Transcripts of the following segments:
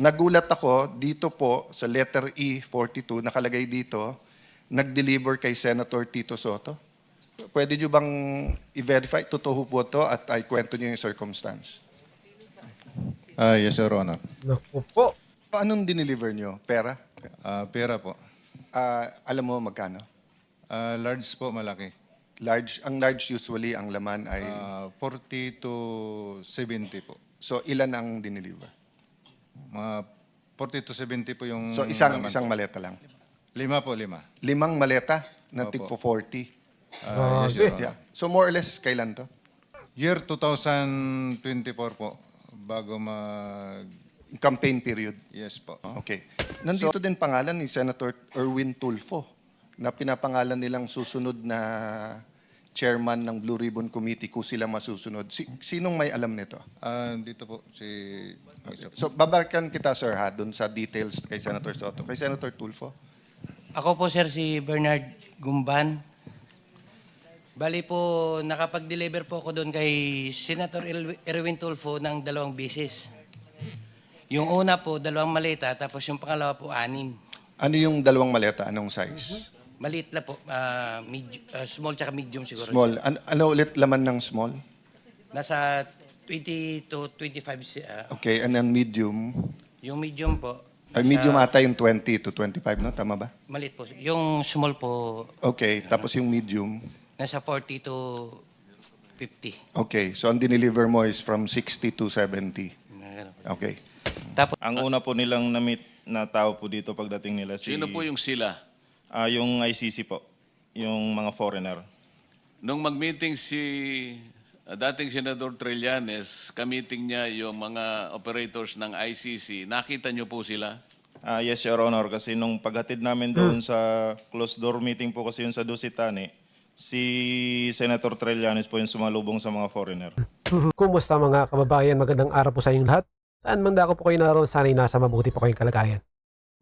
Nagulat ako dito po sa letter E42, nakalagay dito, nag-deliver kay Senator Tito Soto. Pwede nyo bang i-verify? Totoo po to at ay kwento nyo yung circumstance. Yes, Your Honor. Naku po. Anong dineliver nyo? Pera? Pera po. Alam mo magkano? Large po, malaki. Large. Ang large usually, ang laman ay... 40 to 70 po. so ilan ang dineliver? Mga 40 to 70 po yung So isang laman po. maleta lang. 5 po, 5. 5 maleta na Opo. tig for 40. Yes, Your Honor. Yeah. So more or less, kailan to? Year 2024 po, bago Campaign period. Yes po. Okay. Nandito din pangalan ni Senator Erwin Tulfo na pinapangalan nilang susunod na chairman ng Blue Ribbon Committee kung sila masusunod. Sinong may alam nito? Dito po, si... So babalikan kita, sir, ha, dun sa details kay Senator Soto. Kay Senator Tulfo. Ako po, sir, si Bernard Gumban. Bali po, nakapag-deliver po ako doon kay Senator Erwin Tulfo ng 2 beses. Yung una po, 2 maleta, tapos yung pangalawa po, 6. Ano yung 2 maleta? Anong size? Maliit na po, small tsaka medium siguro. Small. Ano ulit laman ng small? Nasa 20 to 25. Okay, and then medium. Yung medium po, Ay, medium ata yung 20 to 25, no? Tama ba? maliit po. Yung small po, Okay, tapos yung medium. nasa 40 to 50. Okay, so ang dineliver mo is from 60 to 70. Okay. Tapos, Ang una po nilang na-meet na tao po dito pagdating nila Sino po yung sila? yung ICC po, yung mga foreigner. Nung mag-meeting si dating Senador Trillanes, ka-meeting niya yung mga operators ng ICC, nakita niyo po sila? Yes, Your Honor, kasi nung paghatid namin doon sa closed door meeting po kasi yun sa Dusitani, si Senator Trillanes po yung sumalubong sa mga foreigner. Kumusta mga kababayan? Magandang araw po sa inyong lahat. Saan man ako po kayo naroon, sana'y nasa mabuti po kayong kalagayan.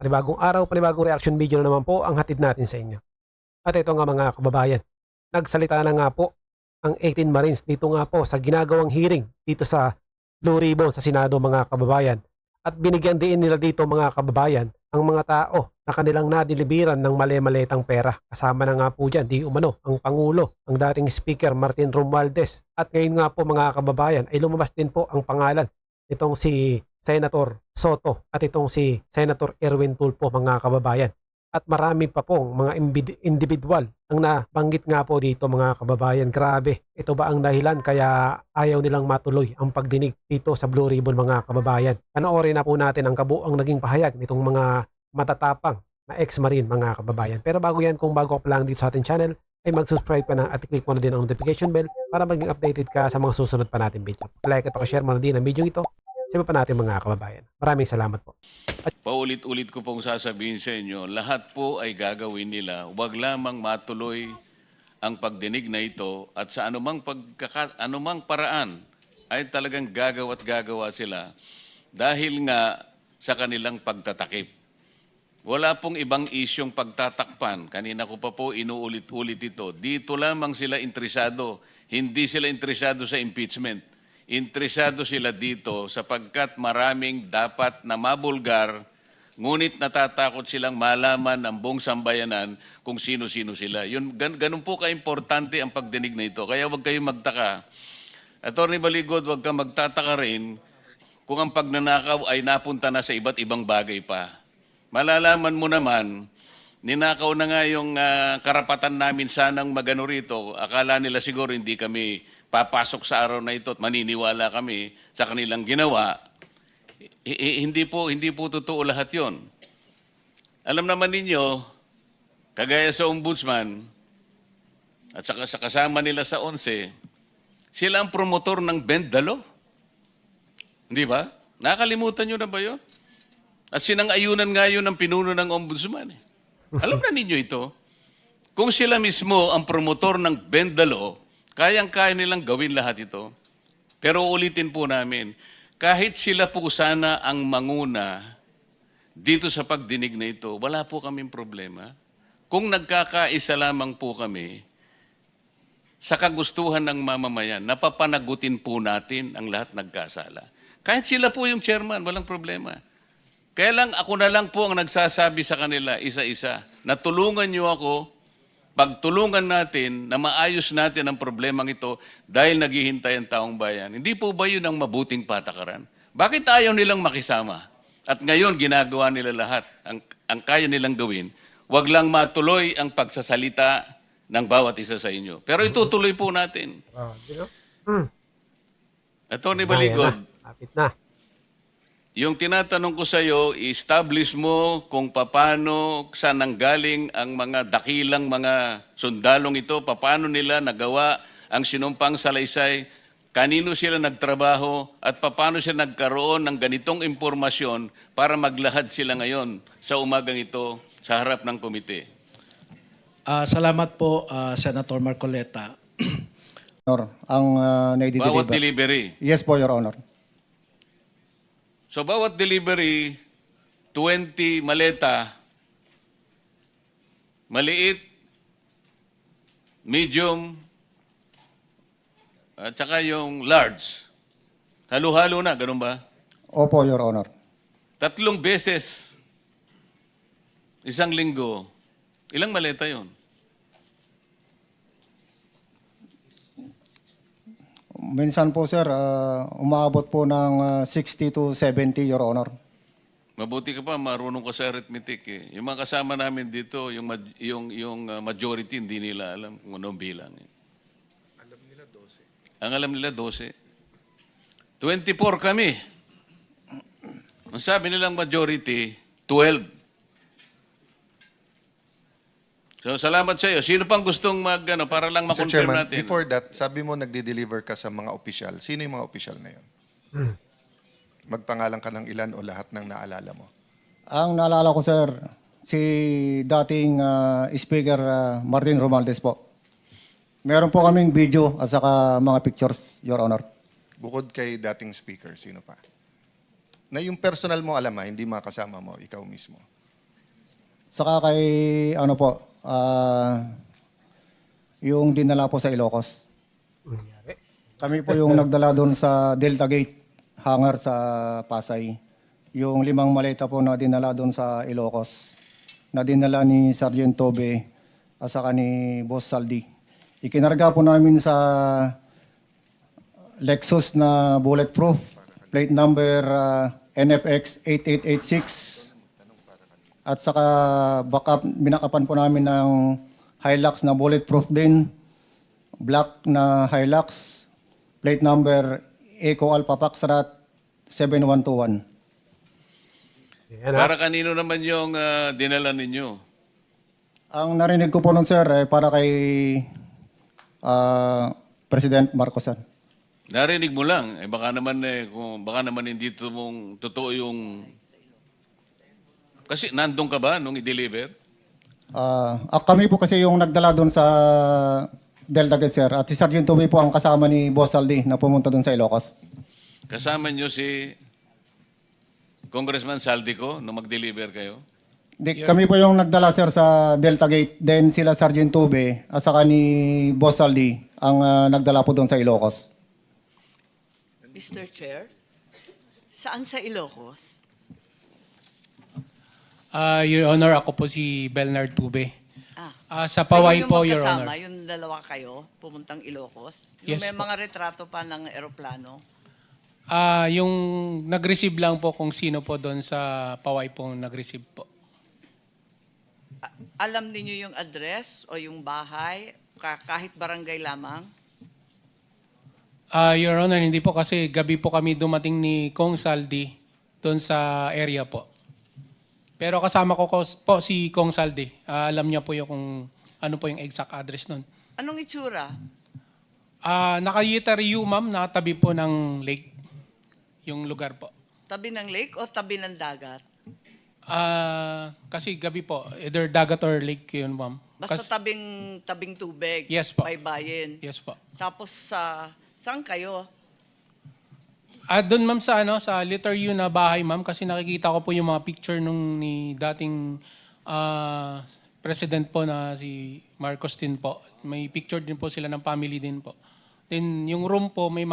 Panibagong araw, panibagong reaction video na naman po ang hatid natin sa inyo. At ito nga mga kababayan, nagsalita na nga po ang 18 Marines dito nga po sa ginagawang hearing dito sa Blue Ribbon sa Senado mga kababayan. At binigyan din nila dito mga kababayan ang mga tao na kanilang nadilibiran ng mali-malitang pera. Kasama na nga po dyan, di umano, ang Pangulo, ang dating Speaker Martin Romualdez. At ngayon nga po mga kababayan ay lumabas din po ang pangalan itong si Senator Soto at itong si Senator Erwin Tulfo mga kababayan. At marami pa pong mga individual ang nabanggit nga po dito mga kababayan. Grabe, ito ba ang dahilan kaya ayaw nilang matuloy ang pagdinig dito sa Blue Ribbon mga kababayan? Panoorin na po natin ang kabuang naging pahayag nitong mga matatapang na ex-marine mga kababayan. Pero bago yan, kung bago ka lang dito sa ating channel, ay mag-subscribe ka na at click mo na din ang notification bell para maging updated ka sa mga susunod pa natin video. Like at share mo na din ang video ito sa iba pa natin mga kababayan. Maraming salamat po. Paulit-ulit ko pong sasabihin sa inyo, lahat po ay gagawin nila. Huwag lamang matuloy ang pagdinig na ito at sa anumang paraan ay talagang gagawa sila dahil nga sa kanilang pagtatakip. Wala pong ibang isyong pagtatakpan. Kanina ko pa po inuulit-ulit ito. Dito lamang sila interesado. Hindi sila interesado sa impeachment. Interesado sila dito sapagkat maraming dapat na mabulgar, ngunit natatakot silang malaman ng buong sambayanan kung sino-sino sila. Ganun po ka-importante ang pagdinig na ito. Kaya huwag kayong magtaka. Attorney Baligod, huwag kang magtataka rin kung ang pagnanakaw ay napunta na sa iba't ibang bagay pa. Malalaman mo naman, ninakaw na nga yung karapatan namin sanang magano rito. Akala nila siguro hindi kami papasok sa araw na ito at maniniwala kami sa kanilang ginawa. Hindi po totoo lahat yon. Alam naman ninyo, kagaya sa ombudsman at saka sa kasama nila sa 11, sila ang promotor ng bend the law. Hindi ba? Nakalimutan nyo na ba yun? At sinang-ayunan nga yun ng pinuno ng ombudsman. Alam na ninyo ito. Kung sila mismo ang promotor ng bend the law, kayang-kaya nilang gawin lahat ito. Pero ulitin po namin, kahit sila po sana ang manguna dito sa pagdinig na ito, wala po kaming problema. Kung nagkakaisa lamang po kami sa kagustuhan ng mamamayan, napapanagutin po natin ang lahat nagkasala. Kahit sila po yung chairman, walang problema. Kaya lang ako na lang po ang nagsasabi sa kanila isa-isa na tulungan niyo ako, pagtulungan natin na maayos natin ang problemang ito dahil naghihintay ang taong bayan. Hindi po ba yun ang mabuting patakaran? Bakit ayaw nilang makisama? At ngayon ginagawa nila lahat ang kaya nilang gawin. Huwag lang matuloy ang pagsasalita ng bawat isa sa inyo. Pero itutuloy po natin. Attorney Baligod, Kapit na. yung tinatanong ko sa iyo, i-establish mo kung paano, saan nanggaling ang mga dakilang mga sundalong ito, paano nila nagawa ang sinumpang salaysay, kanino sila nagtrabaho, at paano sila nagkaroon ng ganitong impormasyon para maglahad sila ngayon sa umagang ito sa harap ng komite. Salamat po, Senator Marcoleta. Honor, ang Bawat naidideliver. delivery. Yes po, Your Honor. So bawat delivery, 20 maleta, maliit, medium, at saka yung large. Halo-halo na, ganun ba? Opo, Your Honor. 3 beses, isang linggo. Ilang maleta yon? Minsan po, sir, umaabot po ng 60 to 70, Your Honor. Mabuti ka pa, marunong ka sa arithmetic eh. Yung mga kasama namin dito, yung majority, hindi nila alam kung anong bilang. Eh. Ang alam nila 12. 24 kami. Ang sabi nilang majority, 12. So, salamat sa iyo. Sino pang gustong para lang Mr. makonfirm Chairman, natin? before that, sabi mo nagde-deliver ka sa mga opisyal. Sino yung mga opisyal na yun? Magpangalan ka ng ilan o lahat ng naalala mo? Ang naalala ko, sir, si dating Speaker Martin Romualdez po. Meron po kaming video at saka mga pictures, Your Honor. Bukod kay dating speaker, sino pa? Na yung personal mo alam hindi mga kasama mo, ikaw mismo. Saka kay, yung dinala po sa Ilocos. Kami po yung nagdala doon sa Delta Gate, hangar sa Pasay. Yung 5 maleta po na dinala doon sa Ilocos, na dinala ni Sergeant Tobe at saka ni Boss Saldi. Ikinarga po namin sa Lexus na bulletproof, plate number NFX 8886. At saka backup, binakapan po namin ng Hilux na bulletproof din, black na Hilux, plate number Eco Alpha Foxtrot 7121. Yan, Para kanino naman yung dinala ninyo? Ang narinig ko po nun, sir, para kay President Marcos, sir. Narinig mo lang. Baka naman hindi totoo yung... Kasi nandun ka ba nung i-deliver? Kami po kasi yung nagdala doon sa Delta Gate, sir. At si Sergeant Tobe po ang kasama ni Boss Saldi na pumunta doon sa Ilocos. Kasama nyo si Congressman Saldico nung mag-deliver kayo? Kami po yung nagdala, sir, sa Delta Gate. Then sila Sergeant Tobe at saka ni Boss Saldi ang nagdala po doon sa Ilocos. Mr. Chair, saan sa Ilocos? Your Honor, ako po si Bernard Tube. Sa Kayo Paway yung po, Your magkasama, Honor. yung dalawa kayo, pumuntang Ilocos? Yung Yes may po. mga retrato pa ng eroplano? Yung nag-receive lang po kung sino po doon sa Paway po nag-receive po. Alam niyo yung address o yung bahay, kahit barangay lamang? Your Honor, hindi po kasi gabi po kami dumating ni Kong Saldi doon sa area po. Pero kasama ko po si Kong Saldi. Alam niya po yung kung ano po yung exact address nun. Anong itsura? Naka-Yitariu, ma'am, nakatabi po ng lake, yung lugar po. Tabi ng lake o tabi ng dagat? Kasi gabi po, either dagat or lake yun, ma'am. Basta tabing tubig, Yes po. baybayin. Yes po. Tapos saan kayo? Doon ma'am sa letter U na bahay ma'am kasi nakikita ko po yung mga picture nung ni dating president po na si Marcos din po. May picture din po sila ng family din po. Then yung room po may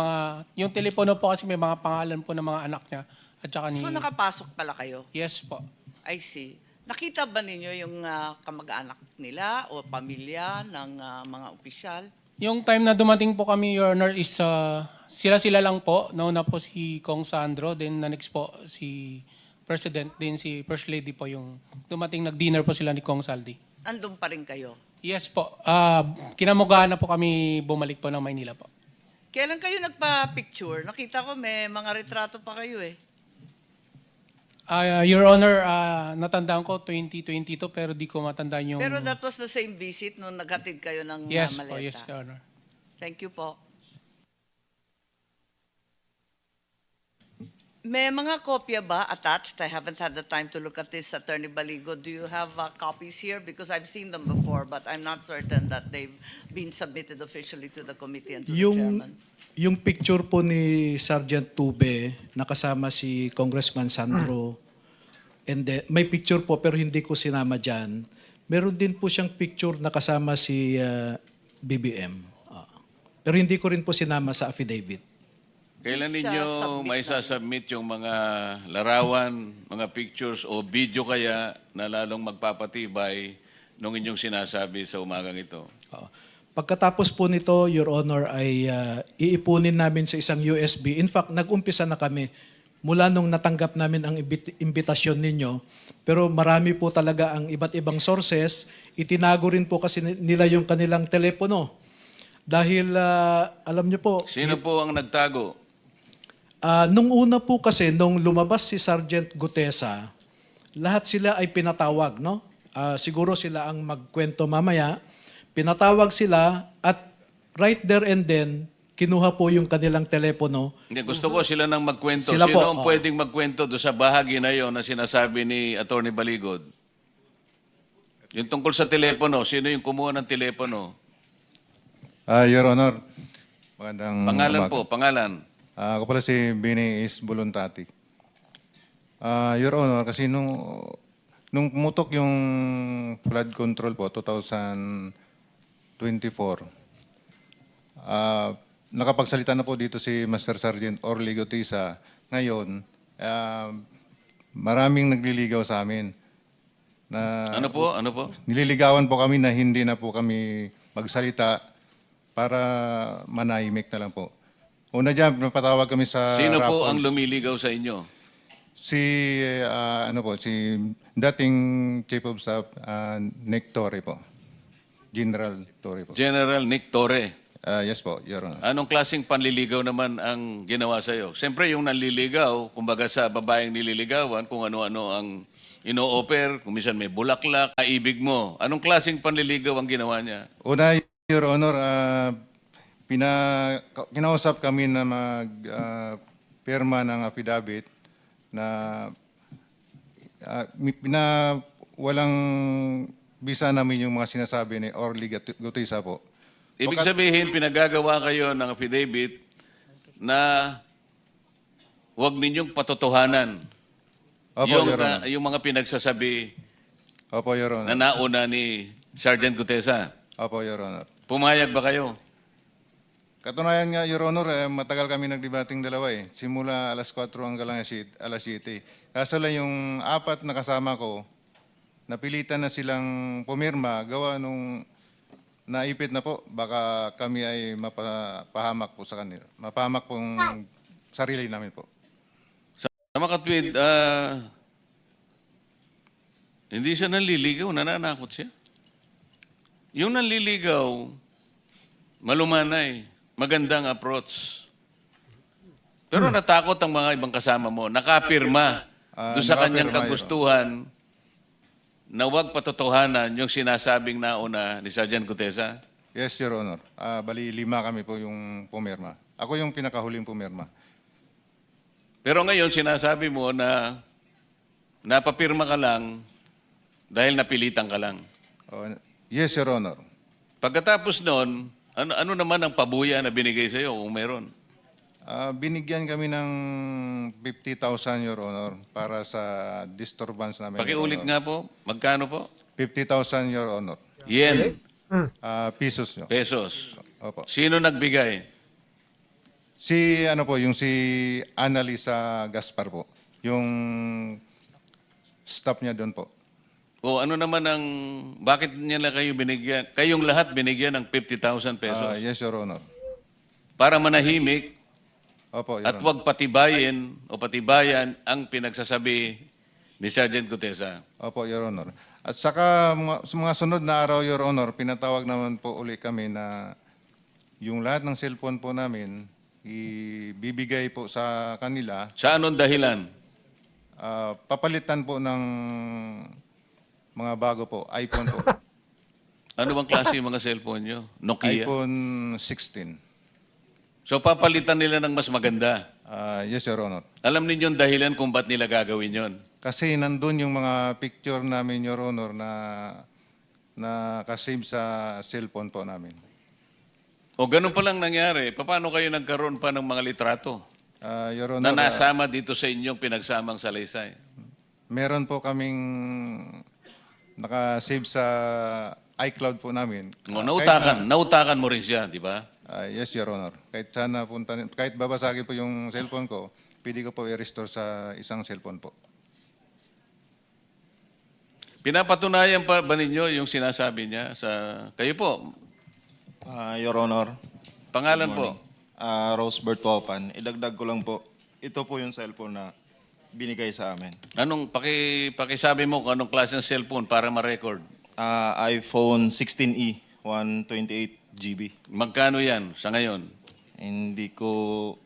yung telepono po kasi may mga pangalan po ng mga anak niya. at saka ni... So nakapasok pala kayo? Yes po. I see. Nakita ba ninyo yung kamag-anak nila o pamilya ng mga opisyal? Yung time na dumating po kami, Your Honor, is sila-sila lang po. Nauna po si Kong Sandro, then the next po si President, then si First Lady po yung dumating, nag-dinner po sila ni Kong Saldi. Andun pa rin kayo? Yes po. Kinamugahan na po kami bumalik po ng Maynila po. Kailan kayo nagpa-picture? Nakita ko may mga retrato pa kayo eh. Your Honor, natandaan ko 2022 pero di ko matandaan yung... Pero that was the same visit nung naghatid kayo ng Yes maleta. po, yes, Your Honor. Thank you po. May mga kopya ba attached? I haven't had the time to look at this, Attorney Baligo. Do you have copies here? Because I've seen them before, but I'm not certain that they've been submitted officially to the committee and to the chairman. Yung picture po ni Sergeant Tube, nakasama si Congressman Sandro, and may picture po pero hindi ko sinama dyan. Meron din po siyang picture nakasama si BBM. Pero hindi ko rin po sinama sa affidavit. Kailan Please, ninyo submit may sasubmit yung mga larawan, mga pictures o video kaya na lalong magpapatibay nung inyong sinasabi sa umagang ito? Pagkatapos po nito, Your Honor, ay iipunin namin sa isang USB. In fact, nag-umpisa na kami mula nung natanggap namin ang imbitasyon ninyo. Pero marami po talaga ang iba't ibang sources. Itinago rin po kasi nila yung kanilang telepono. Dahil, alam niyo po... Sino po ang nagtago? Nung una po kasi, nung lumabas si Sergeant Gutesa, lahat sila ay pinatawag, no? Siguro sila ang magkwento mamaya. Pinatawag sila at right there and then, kinuha po yung kanilang telepono. Hindi, gusto ko sila nang magkwento. Sila Sino po, ang pwedeng magkwento doon sa bahagi na yon na sinasabi ni Attorney Baligod? Yung tungkol sa telepono, sino yung kumuha ng telepono? Your Honor, magandang Pangalan umaga. po, pangalan. Ako pala si Bini Is Buluntati. Your Honor, kasi nung pumutok yung flood control po, 2024, nakapagsalita na po dito si Master Sergeant Orly Gutisa. Ngayon, maraming nagliligaw sa amin. Na Ano po? Ano po? nililigawan po kami na hindi na po kami magsalita para manahimik na lang po. Una dyan, napatawag kami sa Sino po Raffles. ang lumiligaw sa inyo? Si, si dating Chief of Staff, Nick Torre po. General Torre po. General Nick Torre. Yes po, Your Honor. Anong klaseng panliligaw naman ang ginawa sa iyo? Siyempre yung nanliligaw, kumbaga sa babaeng nililigawan, kung ano-ano ang ino-offer, kung minsan may bulaklak, kaibig mo. Anong klaseng panliligaw ang ginawa niya? Una, Your Honor, kinausap kami na pirma ng affidavit na walang bisa namin yung mga sinasabi ni Orly Gutisa po. Ibig sabihin, pinagagawa kayo ng affidavit na huwag ninyong patotohanan Opo, yung, Your Honor. yung mga pinagsasabi Opo, Your na Honor. nauna ni Sergeant Gutesa. Opo, Your Honor. Pumayag ba kayo? Katunayan nga, Your Honor, matagal kami nagdebating dalawa eh. Simula alas 4 hanggang alas 7. Kaso lang yung apat na kasama ko, napilitan na silang pumirma, gawa nung naipit na po, baka kami ay mapahamak po sa kanila. Mapahamak pong sarili namin po. Sa makatwid, hindi siya nanliligaw, nananakot siya. Yung nanliligaw, malumanay, magandang approach. Pero natakot ang mga ibang kasama mo. Nakapirma doon sa kanyang nakapirma, kagustuhan na huwag patotohanan yung sinasabing nauna ni Sergeant Gutesa. Yes, Your Honor. Bali, 5 kami po yung pumirma. Ako yung pinakahuling pumirma. Pero ngayon sinasabi mo na napapirma ka lang dahil napilitan ka lang. Yes, Your Honor. Pagkatapos noon, ano naman ang pabuya na binigay sa iyo kung meron? Binigyan kami ng 50,000, Your Honor, para sa disturbance namin. Your Pakiulit Honor. nga po, magkano po? 50,000, Your Honor. Yen, Pesos nyo. pesos. Opo. Sino nagbigay? Si Annalisa Gaspar po. yung staff niya doon po. O ano naman ang, bakit niya na kayo binigyan, kayong lahat binigyan ng 50,000 pesos? Yes, Your Honor. Para manahimik Opo, Your at Honor. huwag patibayin o patibayan ang pinagsasabi ni Sergeant Gutesa. Opo, Your Honor. At saka sa mga sunod na araw, Your Honor, pinatawag naman po uli kami na yung lahat ng cellphone po namin ibibigay po sa kanila. Sa anong dahilan? Papalitan po ng mga bago po, iPhone po. Ano bang klase yung mga cellphone nyo? Nokia? iPhone 16. So papalitan nila ng mas maganda. Yes, Your Honor. Alam ninyo yung dahilan kung ba't nila gagawin yon? Kasi nandun yung mga picture namin, Your Honor, na nakasave sa cellphone po namin. O ganun pa lang nangyari, paano kayo nagkaroon pa ng mga litrato Your na Honor, nasama dito sa inyong pinagsamang salaysay? meron po kaming nakasave sa iCloud po namin. O, nautakan mo rin siya, di ba? Yes, Your Honor. Kahit babasagin po yung cellphone ko, pwede ko po i-restore sa isang cellphone po. Pinapatunayan pa ba ninyo yung sinasabi niya sa kayo po? Your Honor, Pangalan po? Rosebert Popan. Idagdag ko lang po, ito po yung cellphone na binigay sa amin. Anong pakisabi mo kung anong klase ng cellphone para ma-record? iPhone 16e, 128 GB. Magkano yan sa ngayon? Hindi ko,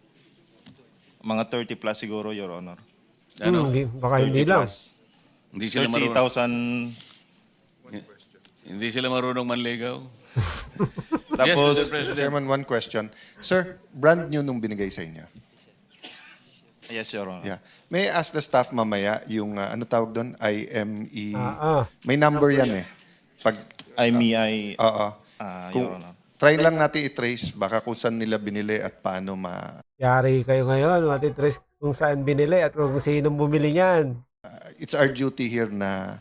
mga 30 plus siguro, Your Honor. Ano? Baka hindi 30 lang. plus. Hindi sila marunong. 30,000. Hindi sila marunong manligaw. Tapos, Mr. President. Chairman, one question. Sir, brand new nung binigay sa inyo. yes, Your Honor. Yeah. May I ask the staff mamaya yung, ano tawag doon? IME. Ah, ah. May number yan eh. Pag, IMEI, oo. Your Honor. Try lang natin i-trace baka kung saan nila binili at paano Yari kayo ngayon, matitrace kung saan binili at kung sinong bumili niyan. it's our duty here na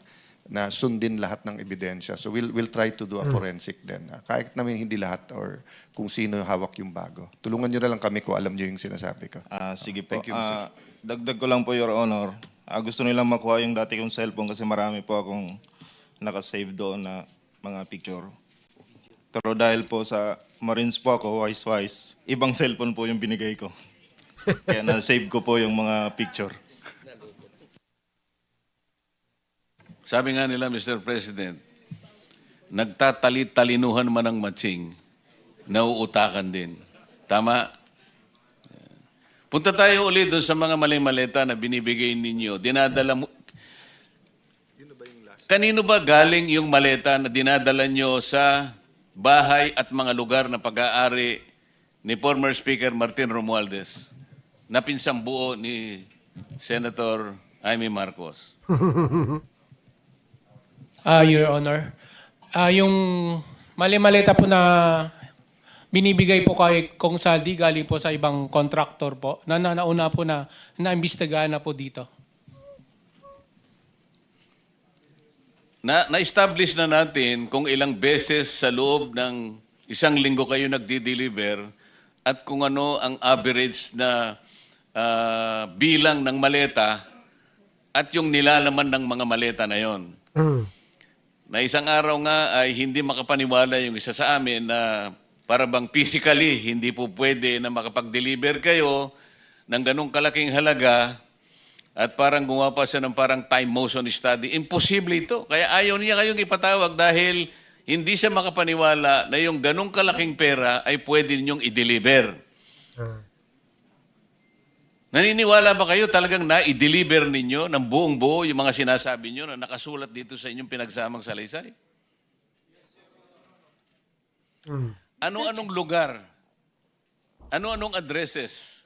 sundin lahat ng ebidensya. So we'll try to do a forensic din. Kahit namin hindi lahat or kung sino hawak yung bago. Tulungan nyo na lang kami kung alam nyo yung sinasabi ko. Sige po. Thank you, Mr. Dagdag ko lang po, Your Honor. Gusto nilang makuha yung dati kong cellphone kasi marami po akong nakasave doon na mga picture. Pero dahil po sa Marines po ako, wise, ibang cellphone po yung binigay ko. Kaya na-save ko po yung mga picture. Sabi nga nila, Mr. President, nagtatalit-talinuhan man ang matching, nauutakan din. Tama? Punta tayo ulit doon sa mga mali-maleta na binibigay ninyo. Dinadala mo... Kanino ba galing yung maleta na dinadala nyo sa bahay at mga lugar na pag-aari ni former Speaker Martin Romualdez na pinsang buo ni Senator Amy Marcos? Your Honor, yung mali-maleta po na binibigay po kay Kong Saldi galing po sa ibang contractor po na nauna po na naimbestigahan na po dito. Na-establish na natin kung ilang beses sa loob ng isang linggo kayo nagdi-deliver at kung ano ang average na bilang ng maleta at yung nilalaman ng mga maleta na yon. Na isang araw nga ay hindi makapaniwala yung isa sa amin na para bang physically hindi po pwede na makapag-deliver kayo ng ganong kalaking halaga. At parang gumawa pa siya ng parang time motion study. Imposible ito. Kaya ayaw niya kayong ipatawag dahil hindi siya makapaniwala na yung ganong kalaking pera ay pwede ninyong i-deliver. Naniniwala ba kayo talagang na-i-deliver ninyo ng buong buo yung mga sinasabi nyo na nakasulat dito sa inyong pinagsamang salaysay? Ano-anong lugar? Ano-anong addresses?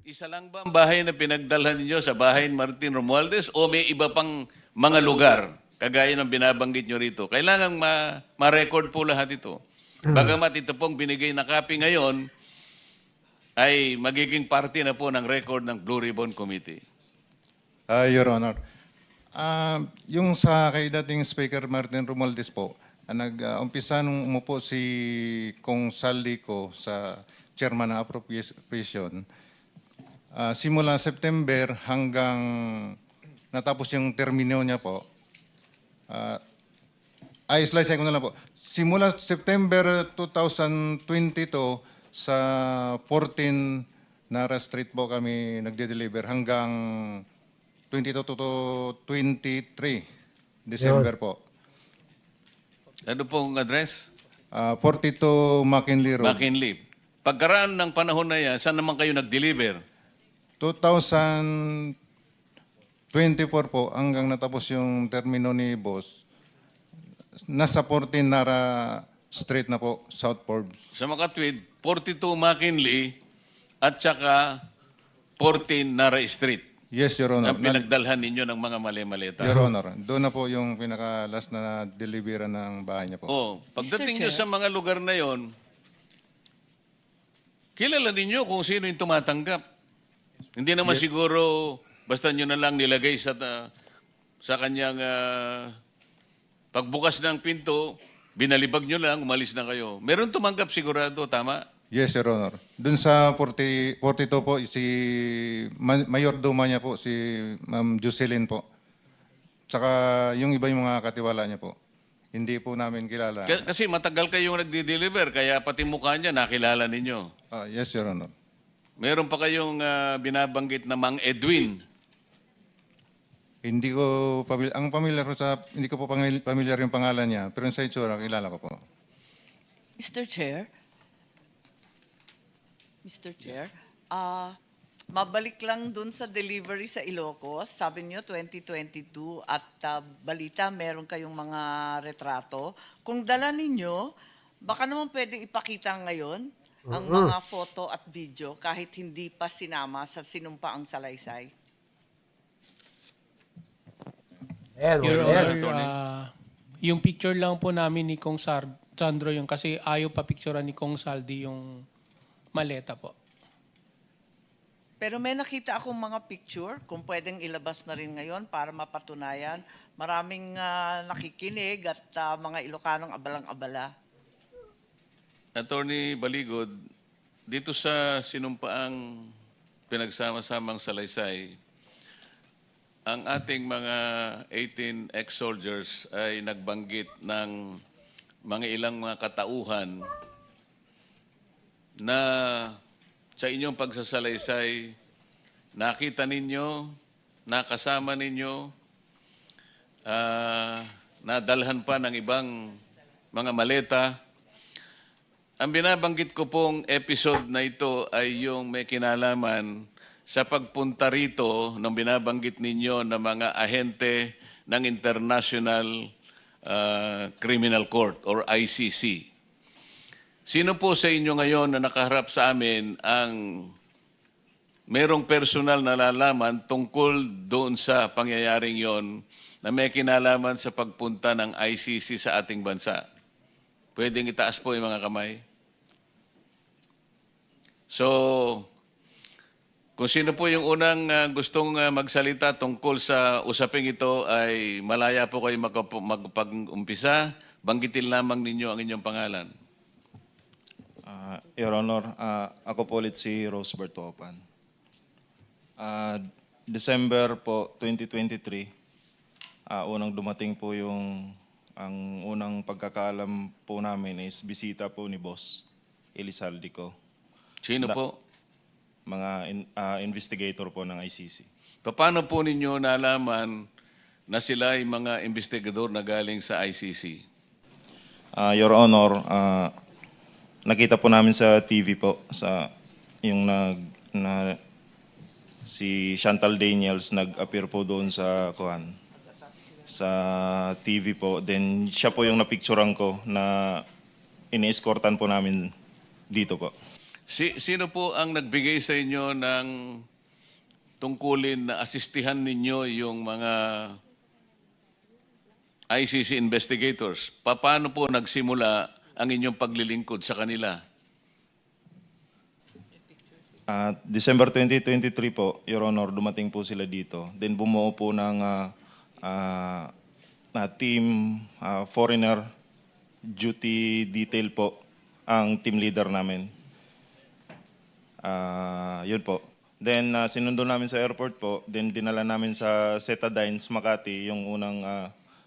Isa lang ba ang bahay na pinagdalhan ninyo sa bahay ni Martin Romualdez o may iba pang mga lugar kagaya ng binabanggit nyo rito? Kailangan ma-record po lahat ito. Bagamat ito pong binigay na copy ngayon ay magiging parte na po ng record ng Blue Ribbon Committee. Your Honor, yung sa kay dating Speaker Martin Romualdez po, nag-umpisa nung umupo si Kong Saldi ko sa chairman ng appropriation, simula September hanggang natapos yung termino niya po. Slice ko na lang po. Simula September 2022 sa 14 Nara Street po kami nagde-deliver hanggang 22 to 23 December po. Ano pong address? 42 McKinley Road. McKinley. Pagkaraan ng panahon na yan, saan naman kayo nag-deliver? 2024 po hanggang natapos yung termino ni boss. Nasa 14 Nara Street na po, South Forbes. Sa Makatwid, 42 McKinley at saka 14 Nara Street. Yes, Your Honor. Ang pinagdalhan ninyo ng mga mali-maleta. Your Honor, doon na po yung pinaka-last na deliveran ng bahay niya po. Oh, pagdating nyo Mr. sa mga lugar na yon, kilala ninyo kung sino yung tumatanggap. Hindi naman siguro basta nyo na lang nilagay sa kanyang pagbukas ng pinto, binalibag nyo lang, umalis na kayo. Meron tumanggap sigurado, tama? Yes, Your Honor. Doon sa 42 po, si Mayor Duma niya po, si Ma'am Jocelyn po. Tsaka yung iba yung mga katiwala niya po. Hindi po namin kilala. Kasi matagal kayong nagdi-deliver, kaya pati mukha niya nakilala ninyo. Yes, Your Honor. Meron pa kayong binabanggit na Mang Edwin. Hindi ko hindi ko po familiar yung pangalan niya, pero sa itsura kilala ko po. Mr. Chair, mabalik lang dun sa delivery sa Ilocos. Sabi niyo 2022 at balita meron kayong mga retrato. Kung dala ninyo, baka naman pwedeng ipakita ngayon ang mga photo at video kahit hindi pa sinama sa sinumpaang salaysay. Ayan, Your ayan. Honor, yung picture lang po namin ni Kong Sandro yung kasi ayaw pa picturean ni Kong Saldi yung maleta po. Pero may nakita akong mga picture, kung pwedeng ilabas na rin ngayon para mapatunayan. Maraming nakikinig at mga Ilocanong abalang-abala. Attorney Baligod, dito sa sinumpaang pinagsama-samang salaysay, ang ating mga 18 ex-soldiers ay nagbanggit ng mga ilang mga katauhan na sa inyong pagsasalaysay, nakita ninyo, nakasama ninyo, nadalhan pa ng ibang mga maleta. Ang binabanggit ko pong episode na ito ay yung may kinalaman sa pagpunta rito ng binabanggit ninyo na mga ahente ng International Criminal Court or ICC. Sino po sa inyo ngayon na nakaharap sa amin ang merong personal na nalalaman tungkol doon sa pangyayaring yon na may kinalaman sa pagpunta ng ICC sa ating bansa? Pwedeng itaas po yung mga kamay. So, kung sino po yung unang gustong magsalita tungkol sa usaping ito ay malaya po kayo magpag-umpisa. Banggitin lamang ninyo ang inyong pangalan. Your Honor, ako po ulit si Rosebert Topan. December po 2023, unang dumating po ang unang pagkakaalam po namin is bisita po ni Boss Elizalde ko. Sino po? Mga investigator po ng ICC. Paano po ninyo nalaman na sila ay mga investigador na galing sa ICC? Your Honor, nakita po namin sa TV po sa yung si Chantal Daniels nag-appear po doon sa TV po. Then siya po yung napicturean ko na ini-escortan po namin dito po. Sino po ang nagbigay sa inyo ng tungkulin na asistihan ninyo yung mga ICC investigators? Paano po nagsimula ang inyong paglilingkod sa kanila? December 2023 po, Your Honor, dumating po sila dito. Then bumuo po ng team, foreigner duty detail po ang team leader namin. Yun po. Then sinundo namin sa airport po, then dinala namin sa Setadines, Makati, yung unang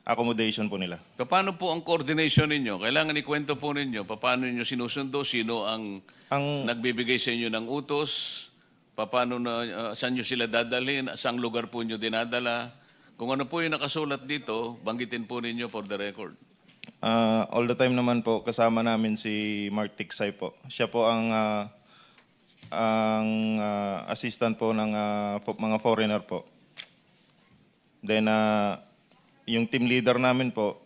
accommodation po nila. Paano po ang coordination ninyo? Kailangan ikwento po ninyo, paano ninyo sinusundo, sino ang nagbibigay sa inyo ng utos, paano saan nyo sila dadalhin, saang lugar po nyo dinadala. Kung ano po yung nakasulat dito, banggitin po ninyo for the record. All the time naman po, kasama namin si Mark Tiksay po. Siya po ang assistant po ng mga foreigner po. Then, yung team leader namin po,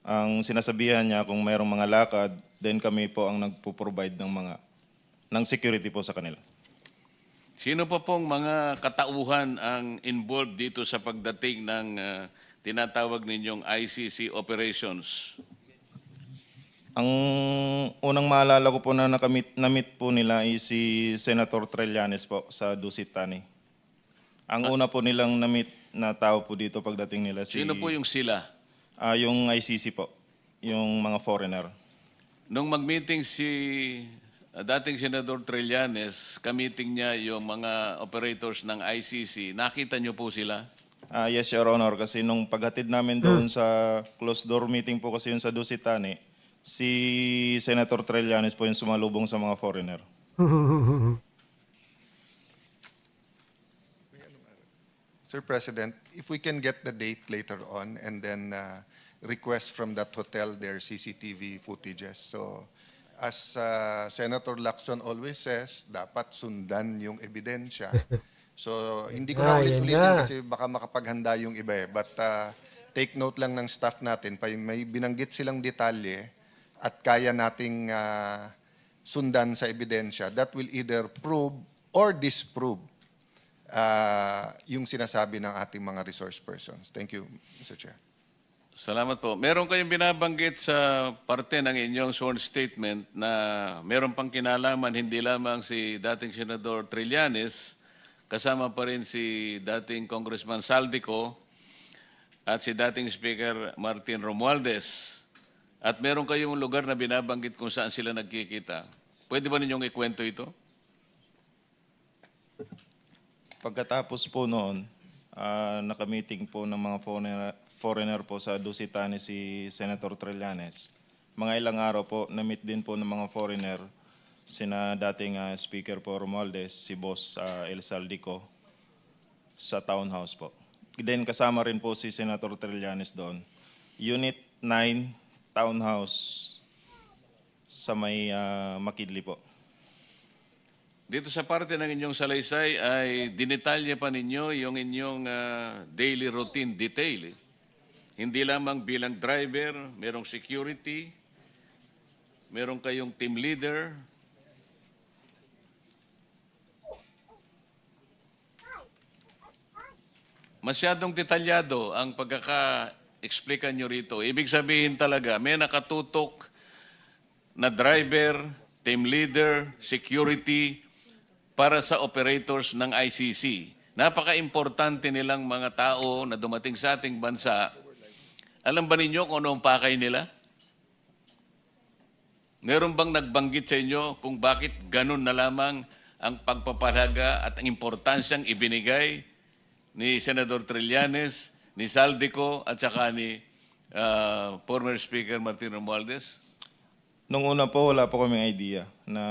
ang sinasabihan niya kung mayroong mga lakad, then kami po ang nagpo-provide ng security po sa kanila. Sino pa pong mga katauhan ang involved dito sa pagdating ng tinatawag ninyong ICC operations? Ang unang maalala ko po na na-meet po nila ay si Senator Trillanes po sa Dusit Tani. Ang una po nilang na-meet na tao po dito pagdating nila Sino po yung sila? yung ICC po, yung mga foreigner. Nung mag-meeting si dating Senador Trillanes, ka-meeting niya yung mga operators ng ICC, nakita niyo po sila? Yes, Your Honor, kasi nung paghatid namin doon sa closed door meeting po kasi yun sa Dusit Tani, si Senator Trillanes po yung sumalubong sa mga foreigner. Sir President, if we can get the date later on and then request from that hotel their CCTV footages. So, as Senator Lacson always says, dapat sundan yung ebidensya. So, hindi ko na ulit-ulitin kasi baka makapaghanda yung iba eh. But take note lang ng staff natin, may binanggit silang detalye at kaya nating sundan sa ebidensya that will either prove or disprove yung sinasabi ng ating mga resource persons. Thank you, Mr. Chair. Salamat po. Meron kayong binabanggit sa parte ng inyong sworn statement na meron pang kinalaman hindi lamang si dating Senador Trillanes, kasama pa rin si dating Congressman Saldico at si dating Speaker Martin Romualdez. At meron kayong lugar na binabanggit kung saan sila nagkikita. Pwede ba ninyong ikwento ito? Pagkatapos po noon, nakamiting po ng mga foreigner po sa Dusit Tani si Senator Trillanes. Mga ilang araw po, na-meet din po ng mga foreigner, sina dating Speaker po Romualdez, si Boss El Saldico, sa townhouse po. Then kasama rin po si Senator Trillanes doon. Unit 9, townhouse sa may Makidli po. Dito sa parte ng inyong salaysay ay dinitalya pa ninyo yung inyong daily routine detail. Hindi lamang bilang driver, merong security, meron kayong team leader. Masyadong detalyado ang pagkaka-explican nyo rito. Ibig sabihin talaga, may nakatutok na driver, team leader, security, para sa operators ng ICC. Napaka-importante nilang mga tao na dumating sa ating bansa. Alam ba ninyo kung ano ang pakay nila? Meron bang nagbanggit sa inyo kung bakit ganun na lamang ang pagpapalaga at ang importansyang ibinigay ni Senador Trillanes, ni Saldico at saka ni former Speaker Martin Romualdez? Nung una po, wala po kaming idea na...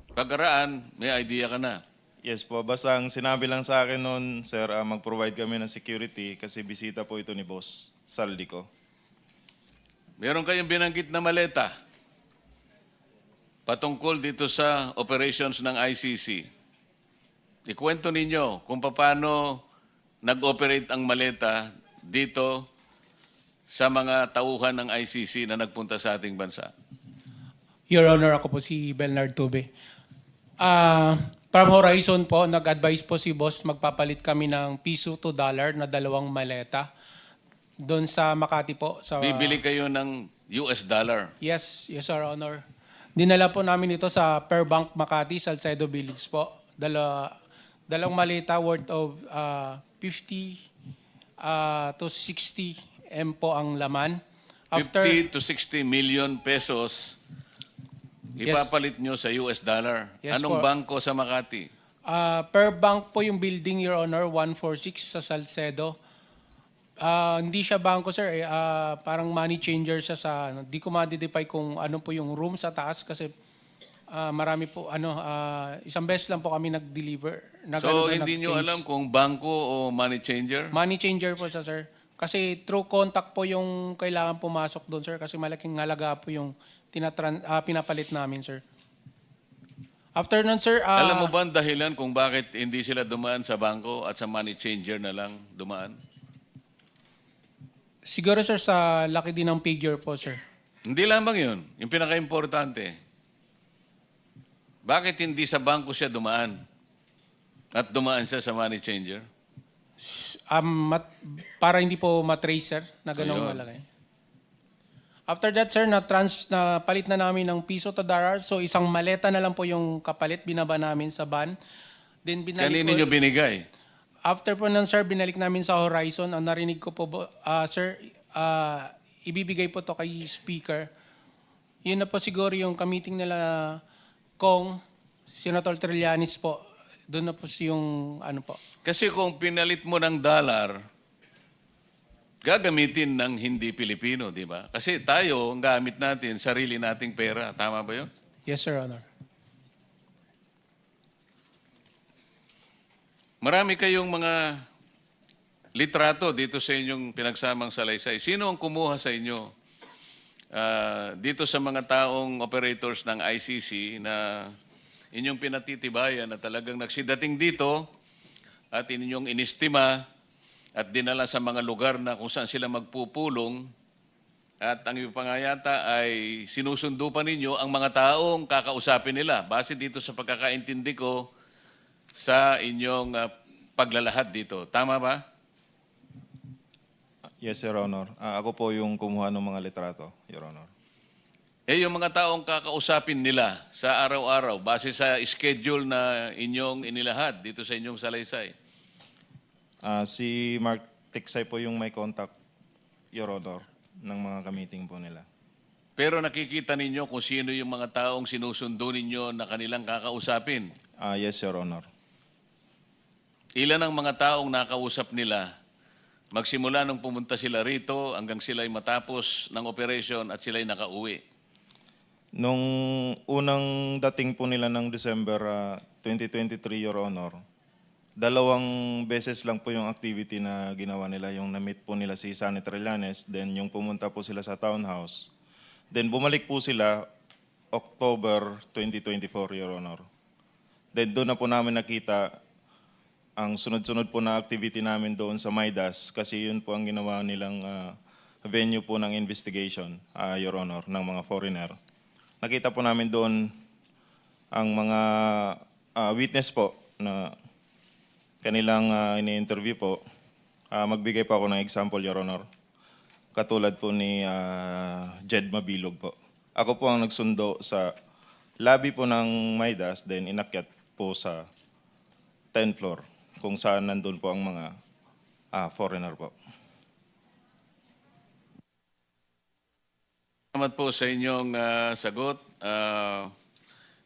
Pagkaraan, may idea ka na. Yes po, basta ang sinabi lang sa akin noon, sir, mag-provide kami ng security kasi bisita po ito ni Boss Saldico. Meron kayong binanggit na maleta patungkol dito sa operations ng ICC. Ikwento ninyo kung paano nag-operate ang maleta dito sa mga tauhan ng ICC na nagpunta sa ating bansa. Your Honor, ako po si Bernard Tube. From Horizon po, nag-advise po si Boss, magpapalit kami ng piso to dollar na 2 maleta doon sa Makati po. Sa, Bibili kayo ng US dollar. Yes, Your Honor. Dinala po namin ito sa Perbank Makati, Salcedo Village po. Dalawang maleta worth of 50 to 60 M po ang laman. 50 to 60 million pesos Yes. ipapalit nyo sa US dollar. Yes Anong po. bangko sa Makati? Per bank po yung building, Your Honor, 146 sa Salcedo. Hindi siya bangko, sir. Parang money changer siya sa... Di ko ma-identify kung ano po yung room sa taas kasi marami po, isang beses lang po kami nag-deliver. So, hindi nyo alam kung bangko o money changer? Money changer po siya, sir. Kasi through contact po yung kailangan pumasok doon, sir. Kasi malaking halaga po yung pinapalit namin, sir. After nun, sir... Alam mo ba ang dahilan kung bakit hindi sila dumaan sa bangko at sa money changer na lang dumaan? Siguro, sir, sa laki din ng figure po, sir. Hindi lamang yun. Yung pinaka-importante. Bakit hindi sa bangko siya dumaan? At dumaan siya sa money changer? Para hindi po matrace, sir, na ganong Ayun. malaki. After that, sir, na palit na namin ng piso to dollar. So, isang maleta na lang po yung kapalit, binaba namin sa van. Then, Kanino nyo binigay? After po nun, sir, binalik namin sa Horizon. Ang narinig ko po, sir, ibibigay po to kay speaker. Yun na po siguro yung ka-meeting nila Kong, Senator Trillanes po. Doon na po yung ano po. Kasi kung pinalit mo ng dollar, gagamitin ng hindi Pilipino, di ba? Kasi tayo, ang gamit natin, sarili nating pera. Tama ba yun? Yes, Sir Honor. Marami kayong mga litrato dito sa inyong pinagsamang salaysay. Sino ang kumuha sa inyo dito sa mga taong operators ng ICC na inyong pinatitibayan na talagang nagsidating dito at inyong inistima at dinala sa mga lugar na kung saan sila magpupulong at ang ipangayata ay sinusundo pa ninyo ang mga taong kakausapin nila base dito sa pagkakaintindi ko sa inyong paglalahad dito. Tama ba? Yes, Your Honor. Ako po yung kumuha ng mga litrato, Your Honor. Yung mga taong kakausapin nila sa araw-araw base sa schedule na inyong inilahad dito sa inyong salaysay. Si Mark Tiksay po yung may contact, Your Honor, ng mga ka-meeting po nila. Pero nakikita ninyo kung sino yung mga taong sinusundo ninyo na kanilang kakausapin. Yes, Your Honor. Ilan ang mga taong nakausap nila magsimula nung pumunta sila rito hanggang sila'y matapos ng operation at sila'y nakauwi? Nung unang dating po nila ng December 2023, Your Honor, 2 beses lang po yung activity na ginawa nila. Yung na-meet po nila si Sunny Trillanes, then yung pumunta po sila sa townhouse. Then bumalik po sila October 2024, Your Honor. Then doon na po namin nakita ang sunod-sunod po na activity namin doon sa Maidas kasi yun po ang ginawa nilang venue po ng investigation, Your Honor, ng mga foreigner. Nakita po namin doon ang mga witness po na kanilang ini-interview po. Magbigay po ako ng example, Your Honor. Katulad po ni Jed Mabilog po. Ako po ang nagsundo sa lobby po ng Maidas, then inakyat po sa 10th floor kung saan nandun po ang mga foreigner po. Salamat po sa inyong sagot.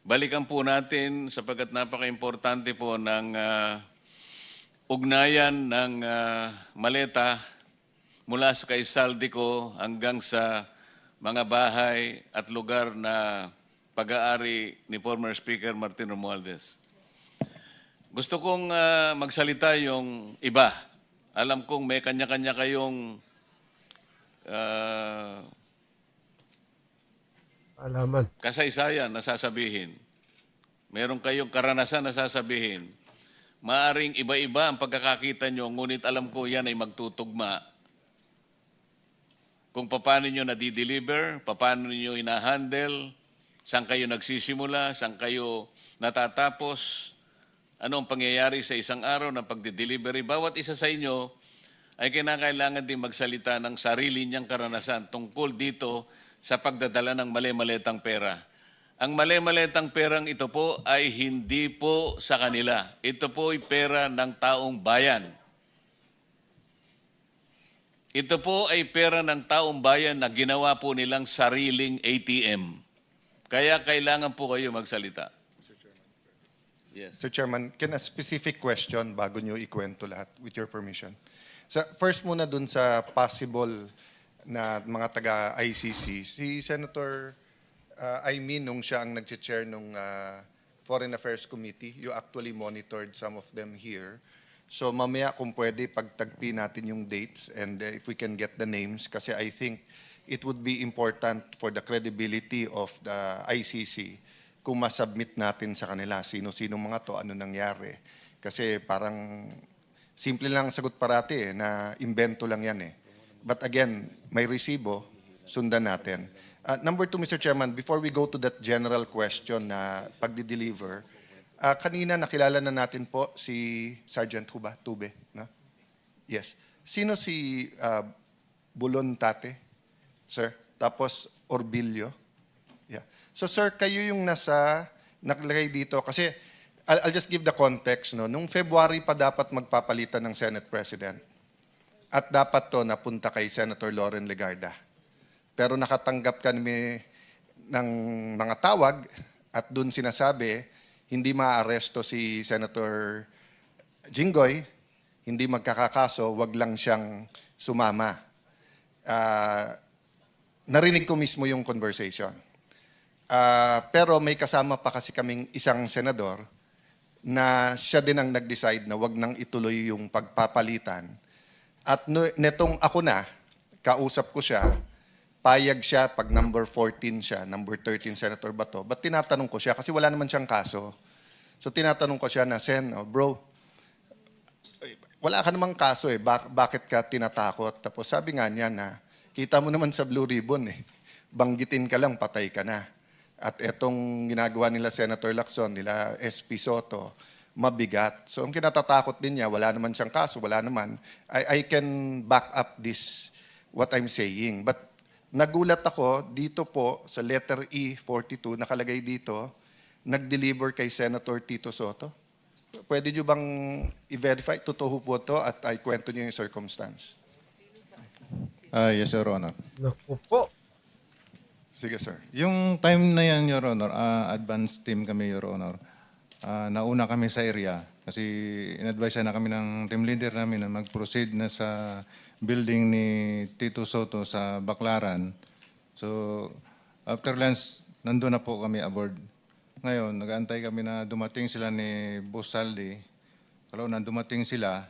Balikan po natin sapagkat napaka-importante po ng ugnayan ng maleta mula sa kay Saldico hanggang sa mga bahay at lugar na pag-aari ni former Speaker Martin Romualdez. Gusto kong magsalita yung iba. Alam kong may kanya-kanya kayong Alaman. kasaysayan na sasabihin. Meron kayong karanasan na sasabihin. Maaring iba-iba ang pagkakakita nyo, ngunit alam ko yan ay magtutugma. Kung paano nyo nadideliver, paano nyo inahandle, saan kayo nagsisimula, saan kayo natatapos, ano ang pangyayari sa isang araw ng pagdi-delivery. Bawat isa sa inyo ay kinakailangan din magsalita ng sarili niyang karanasan tungkol dito sa pagdadala ng mali-maletang pera. Ang mali-maletang perang ito po ay hindi po sa kanila. Ito po ay pera ng taong bayan. Ito po ay pera ng taong bayan na ginawa po nilang sariling ATM. Kaya kailangan po kayo magsalita. Yes. Sir Chairman, can a specific question bago nyo ikwento lahat, with your permission? So, first muna dun sa possible na mga taga-ICC, si Senator Aimee, nung siya ang nag-chair nung Foreign Affairs Committee, you actually monitored some of them here. So mamaya kung pwede, pagtagpi natin yung dates and if we can get the names, kasi I think it would be important for the credibility of the ICC kung masubmit natin sa kanila sino-sino mga to, ano nangyari. Kasi parang simple lang ang sagot parati na imbento lang yan eh. But again, may resibo, sundan natin. Number two, Mr. Chairman, before we go to that general question na pagdi-deliver, kanina nakilala na natin po si Sergeant Tube. No? Yes. Sino si Bulon Tate? Sir? Tapos Orbilio? Yeah. So sir, kayo yung naglagay dito kasi I'll just give the context. No? Nung February pa dapat magpapalitan ng Senate President at dapat to napunta kay Senator Loren Legarda. Pero nakatanggap kami ng mga tawag at doon sinasabi, hindi maaaresto si Senator Jinggoy, hindi magkakakaso, wag lang siyang sumama. Narinig ko mismo yung conversation. Pero may kasama pa kasi kaming isang senador na siya din ang nag-decide na wag nang ituloy yung pagpapalitan. At netong ako na, kausap ko siya, payag siya pag number 14 siya, number 13 Senator Bato. But tinatanong ko siya kasi wala naman siyang kaso. So tinatanong ko siya na, Sen, bro, wala ka namang kaso eh. Bakit ka tinatakot? Tapos sabi nga niya na, kita mo naman sa Blue Ribbon eh. Banggitin ka lang, patay ka na. At etong ginagawa nila Senator Lacson, nila SP Soto, mabigat. So ang kinatatakot din niya, wala naman siyang kaso, wala naman. I can back up this, what I'm saying. But nagulat ako dito po sa letter E42, nakalagay dito, nag-deliver kay Senator Tito Soto. Pwede nyo bang i-verify? Totoo po to at ay kwento nyo yung circumstance. Yes, Your Honor. Naku po. Sige, sir. Yung time na yan, Your Honor, advance team kami, Your Honor. Nauna kami sa area kasi in-advise na kami ng team leader namin na mag-proceed na sa building ni Tito Soto sa Baclaran. So, after lunch, nandun na po kami aboard. Ngayon, nag-aantay kami na dumating sila ni Boss Saldi. Kalau na dumating sila,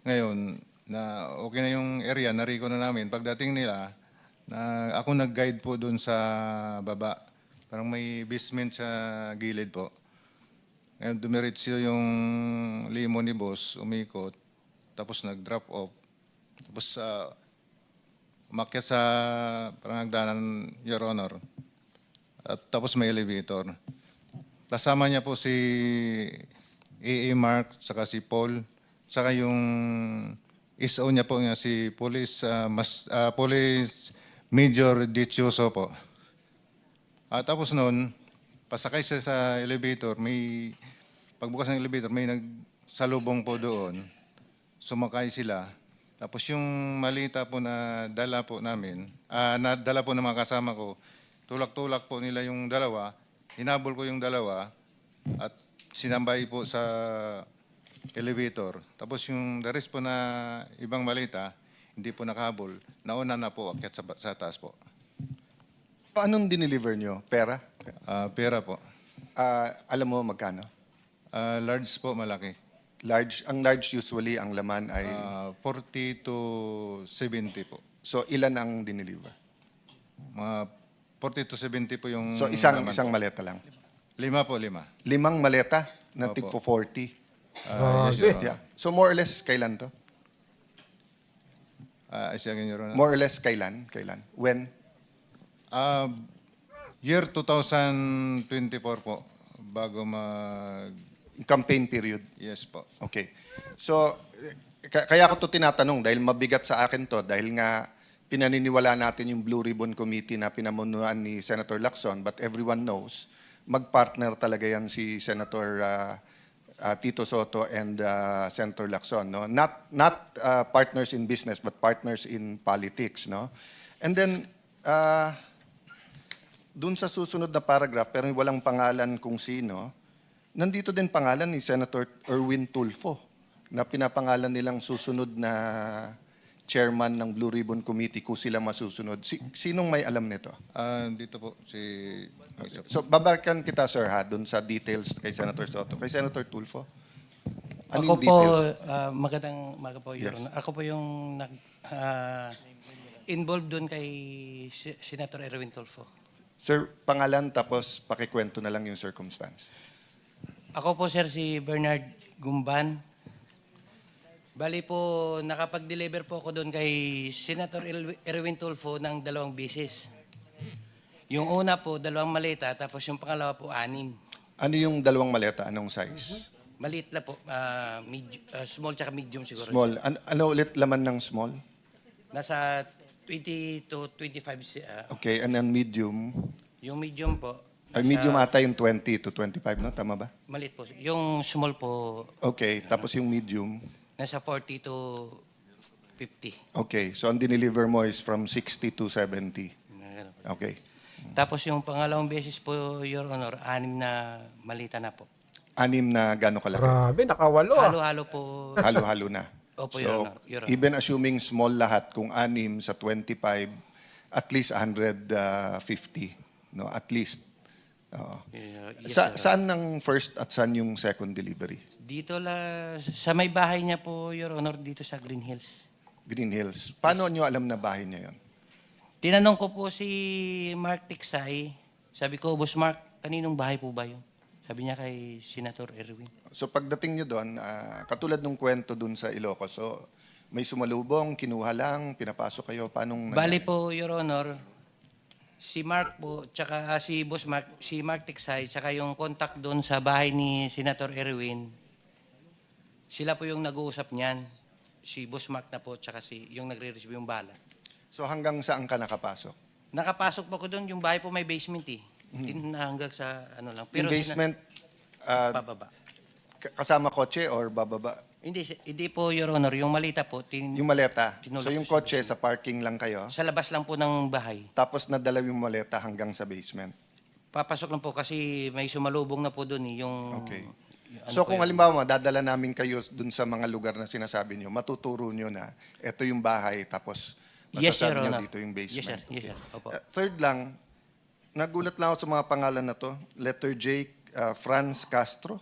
ngayon, na okay na yung area, nariko na namin. Pagdating nila, na ako nag-guide po doon sa baba. Parang may basement sa gilid po. Ngayon, dumiretso yung limo ni Boss, umikot, tapos nag-drop off. Tapos umakyat sa parang hagdanan, Your Honor. At tapos may elevator. Kasama niya po si A.A. Mark, saka si Paul, saka yung SO niya po nga si Police Major Dichoso po. Tapos noon, pasakay siya sa elevator, pagbukas ng elevator, may nagsalubong po doon. Sumakay sila. Tapos yung malita po na dala po namin, nadala po ng mga kasama ko, tulak-tulak po nila yung dalawa, hinabol ko yung dalawa, at sinambay po sa elevator. Tapos yung the rest po na ibang malita, hindi po nakahabol, nauna na po akyat sa taas po. Anong dineliver nyo? Pera? Pera po. Alam mo magkano? Large po, malaki. Large, ang large usually, ang laman ay... 40 to 70 po. So ilan ang dineliver? Mga 40 to 70 po yung... So isang laman po. maleta lang? 5 po, 5. 5 maleta na Opo. tig 40. Yes, Your Honor. Yeah. So more or less, kailan to? Again, Your Honor. More or less, kailan? When? Year 2024 po, bago Campaign period. Yes po. Okay. So, kaya ako to tinatanong dahil mabigat sa akin to dahil nga pinaniniwala natin yung Blue Ribbon Committee na pinamunuan ni Senator Lacson, but everyone knows, magpartner talaga yan si Senator Tito Soto and Senator Lacson, no? Not partners in business but partners in politics, no? And then dun sa susunod na paragraph pero walang pangalan kung sino, Nandito din pangalan ni Senator Erwin Tulfo na pinapangalan nilang susunod na chairman ng Blue Ribbon Committee kung sila masusunod. Sinong may alam nito? Dito po, si... So, babalikan kita, sir, ha, dun sa details kay Senator Soto. Kay Senator Tulfo? Ano Ako yung po, details? magandang umaga po, Your Yes. Honor. Ako po yung involved doon kay Senator Erwin Tulfo. Sir, pangalan tapos pakikwento na lang yung circumstance. Ako po, sir, si Bernard Gumban. Bali po, nakapag-deliver po ako doon kay Senator Erwin Tulfo ng 2 bisis. Yung una po, 2 maleta, tapos yung pangalawa po, 6. Ano yung 2 maleta? Anong size? Maliit lang po, small tsaka medium siguro. Small. Ano ulit laman ng small? Nasa 20 to 25. Okay, and then medium. Yung medium po, Ay, medium ata yung 20 to 25, no? Tama ba? maliit po. Yung small po, Okay, tapos yung medium. nasa 40 to 50. Okay, so ang dineliver mo is from 60 to 70. Ganun. Okay. Tapos yung pangalawang beses po, Your Honor, 6 na malita na po. 6 na gano'ng kalaki? Grabe, nakawalo ah. Halo-halo po. Halo-halo na. Opo, So, Your Honor. Your Honor. even assuming small lahat, kung 6 sa 25, at least 150. No, at least. Oo. Yes, Your Honor. Saan ang first at saan yung second delivery? Dito sa may bahay niya po, Your Honor, dito sa Green Hills. Green Hills. Paano nyo alam na bahay niya yun? Tinanong ko po si Mark Tiksay, sabi ko, Boss Mark, kaninong bahay po ba yun? Sabi niya kay Senator Erwin. So pagdating nyo doon, katulad nung kwento doon sa Ilocos, so may sumalubong, kinuha lang, pinapasok kayo, paanong... Bali po, Your Honor, si Mark po, tsaka si Boss Mark, si Mark Tiksay, tsaka yung contact doon sa bahay ni Senator Erwin, sila po yung nag-uusap niyan. Si Boss Mark na po, tsaka yung nagre-receive yung bala. So hanggang saan ka nakapasok? Nakapasok po ko doon, yung bahay po may basement eh. Hanggang sa ano lang. Yung basement, Pababa. kasama kotse or bababa? Hindi po, Your Honor, yung malita po, Yung maleta. Tinulak So yung ko kotse sa parking lang kayo, sa labas lang po ng bahay. tapos nadala yung maleta hanggang sa basement. Papasok lang po kasi may sumalubong na po doon eh, yung... Okay. yung ano So po kung yun. halimbawa, dadala namin kayo dun sa mga lugar na sinasabi nyo, matuturo nyo na ito yung bahay, tapos Yes, masasabi Your nyo Honor. dito yung basement. Yes, sir. Yes, sir. Opo. Third lang, nagulat lang ako sa mga pangalan na to. Letter J, Franz Castro.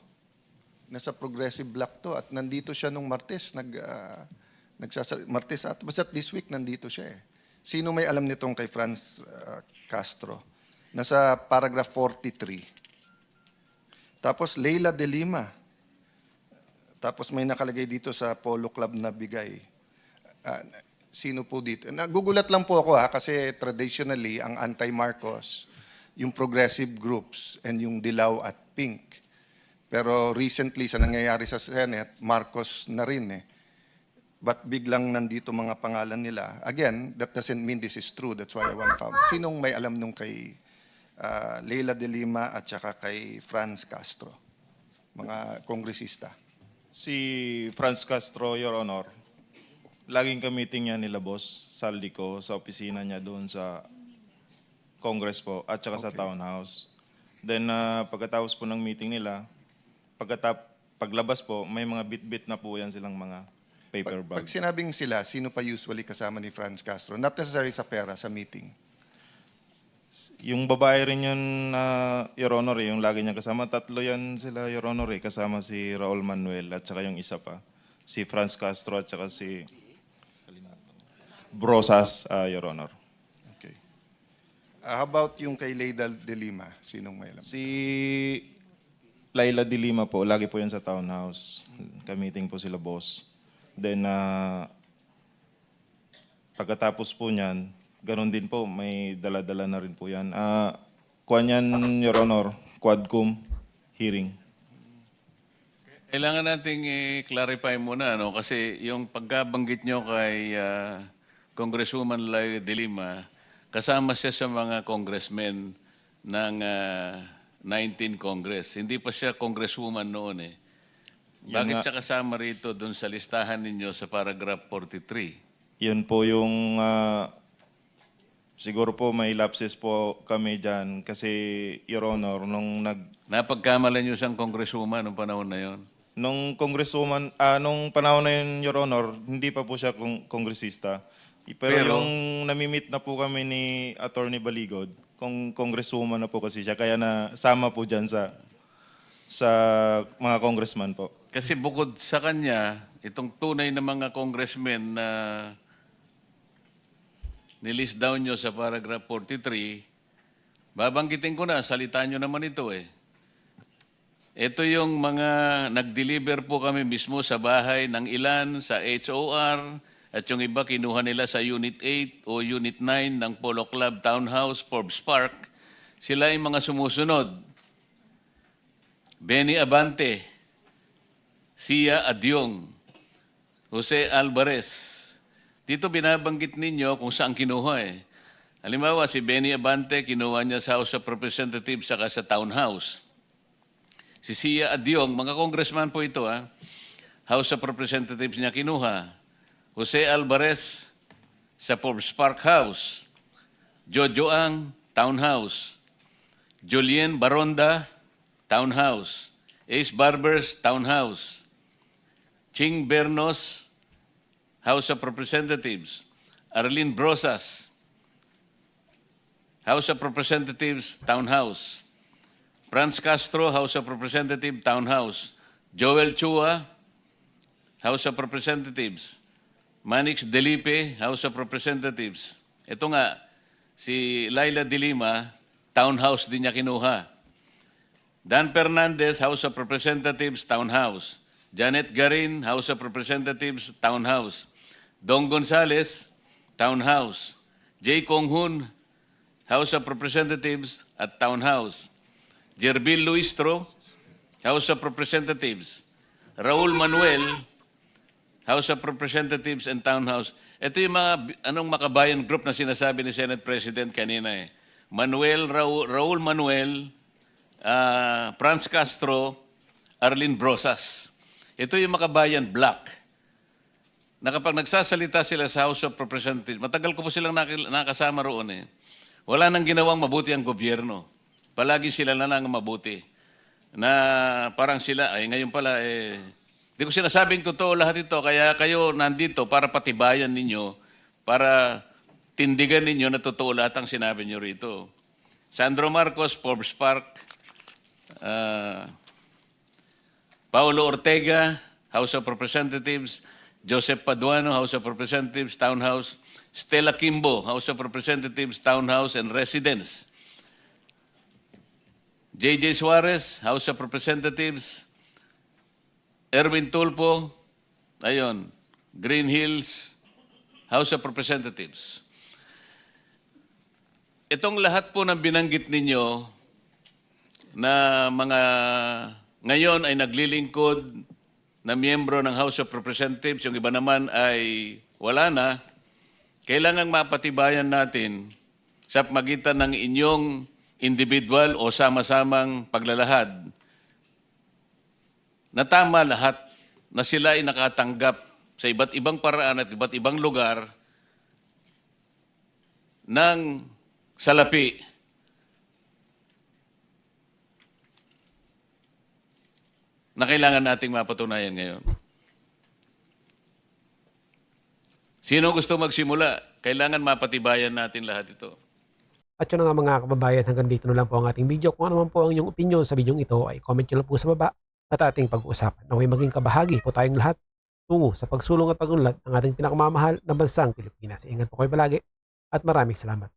Nasa Progressive Block to at nandito siya nung Martes. Martes at basta this week nandito siya eh. Sino may alam nitong kay Franz Castro? Nasa paragraph 43. Tapos Leila de Lima. Tapos may nakalagay dito sa Polo Club na bigay. Sino po dito? Nagugulat lang po ako kasi traditionally ang anti-Marcos, yung progressive groups and yung Dilaw at Pink. Pero recently sa nangyayari sa Senate, Marcos na rin eh. But biglang nandito mga pangalan nila. Again, that doesn't mean this is true. That's why I want to found. Sinong may alam nung kay Leila de Lima at saka kay Franz Castro? Mga kongresista. Si Franz Castro, Your Honor, laging ka-meeting niya nila Boss Saldico sa opisina niya doon sa Congress po at saka sa Townhouse. Then pagkatapos po ng meeting nila, paglabas po, may mga bit-bit na po yan silang mga paper bag. Pag sinabing sila, sino pa usually kasama ni Franz Castro? Not necessarily sa pera, sa meeting. Yung babae rin yun, Your Honor, yung lagi niya kasama. 3 yan sila, Your Honor, kasama si Raul Manuel at saka yung isa pa. Si Franz Castro at saka si Brosas, Your Honor. Okay. How about yung kay Leila de Lima? Sinong may alam? Si Laila de Lima po, lagi po yan sa Townhouse. Ka-meeting po sila boss. Then, pagkatapos po niyan, ganun din po, may dala-dala na rin po yan. Kuha niyan, Your Honor, Quadcom hearing. Kailangan nating i-clarify muna, no? Kasi yung pagkabanggit nyo kay Congresswoman Laila de Lima, kasama siya sa mga congressmen ng 19 Congress. Hindi pa siya congresswoman noon eh. Bakit siya kasama rito doon sa listahan ninyo sa paragraph 43? Yun po yung Siguro po may lapses po kami dyan kasi, Your Honor, Napagkamalan niyo siyang congresswoman noong panahon na yon. nung congresswoman, nung panahon na yun, Your Honor, hindi pa po siya kongresista. Pero yung namimit na po kami ni Attorney Baligod, congresswoman na po kasi siya, kaya nasama po dyan sa mga congressman po. Kasi bukod sa kanya, itong tunay na mga congressmen na nilist down nyo sa paragraph 43, babanggitin ko na, salita nyo naman ito eh. Ito yung mga nag-deliver po kami mismo sa bahay ng ilan, sa HOR, at yung iba kinuha nila sa Unit 8 o Unit 9 ng Polo Club Townhouse, Forbes Park. Sila yung mga sumusunod. Benny Abante, Sia Adyong, Jose Alvarez. Dito binabanggit ninyo kung saan kinuha eh. Halimbawa, si Benny Abante, kinuha niya sa House of Representatives saka sa Townhouse. Si Sia Adyong, mga congressman po ito ha, House of Representatives niya kinuha. Jose Alvarez sa Forbes Park House. Jojo Ang, Townhouse. Julien Baronda, Townhouse. Ace Barbers, Townhouse. Ching Bernos, House of Representatives. Arlene Brosas, House of Representatives, Townhouse. Franz Castro, House of Representatives, Townhouse. Joel Chua, House of Representatives. Manix Delipe, House of Representatives. Ito nga, si Laila de Lima, Townhouse din niya kinuha. Dan Fernandez, House of Representatives, Townhouse. Janet Garin, House of Representatives, Townhouse. Dong Gonzales, Townhouse. J. Konghun, House of Representatives at Townhouse. Jerbil Luistro, House of Representatives. Raul Manuel, House of Representatives and Townhouse. Ito yung mga makabayan group na sinasabi ni Senate President kanina eh. Raul Manuel, Franz Castro, Arlene Brosas. Ito yung makabayan block. Na kapag nagsasalita sila sa House of Representatives, matagal ko po silang nakasama roon eh. Wala nang ginawang mabuti ang gobyerno. Palagi sila na lang mabuti. Na parang sila, ay ngayon pala eh, di ko sinasabing totoo lahat ito, kaya kayo nandito para patibayan ninyo, para tindigan ninyo na totoo lahat ang sinabi nyo rito. Sandro Marcos, Forbes Park. Paulo Ortega, House of Representatives. Joseph Paduano, House of Representatives, Townhouse. Stella Kimbo, House of Representatives, Townhouse and Residence. J.J. Suarez, House of Representatives. Erwin Tulfo, ayun, Green Hills, House of Representatives. Itong lahat po ng binanggit ninyo na mga ngayon ay naglilingkod na miyembro ng House of Representatives, yung iba naman ay wala na, kailangang mapatibayan natin sa pagitan ng inyong individual o sama-samang paglalahad na tama lahat na sila ay nakatanggap sa iba't ibang paraan at iba't ibang lugar ng salapi. Na kailangan nating mapatunayan ngayon. Sino gusto magsimula? Kailangan mapatibayan natin lahat ito. At yun na nga mga kababayan, hanggang dito na lang po ang ating video. Kung ano man po ang inyong opinion sa video ito, ay comment nyo lang po sa baba at ating pag-uusapan. Naway maging kabahagi po tayong lahat tungo sa pagsulong at pagunlad ng ating pinakamamahal na bansang Pilipinas. Ingat po kayo palagi at maraming salamat.